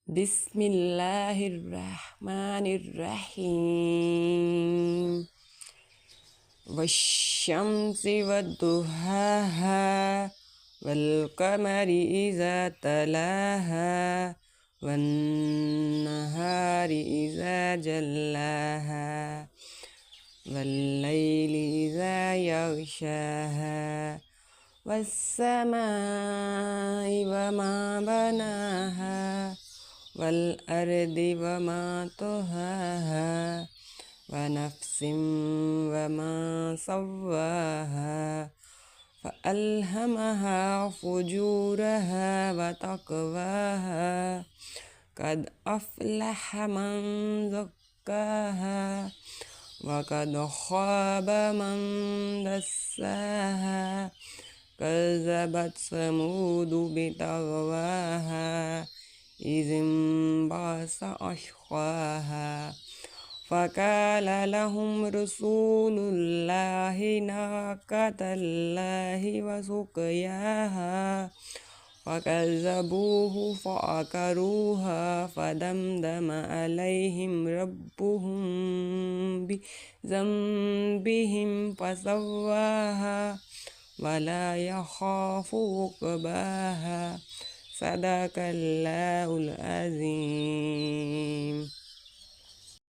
بسم الله الرحمن الرحيم والشمس وضحاها والقمر إذا تلاها والنهار إذا جلاها والليل إذا يغشاها والسماء وما بناها والأرض وما طحاها ونفس وما سواها فألهمها فجورها وتقواها قد أفلح من زكاها وقد خاب من دساها كذبت ثمود بطغواها إذ انبعث أشقاها فقال لهم رسول الله ناقة الله وسقياها فكذبوه فعقروها فدمدم عليهم ربهم بذنبهم فسواها ولا يخاف عقباها صدق الله العظيم.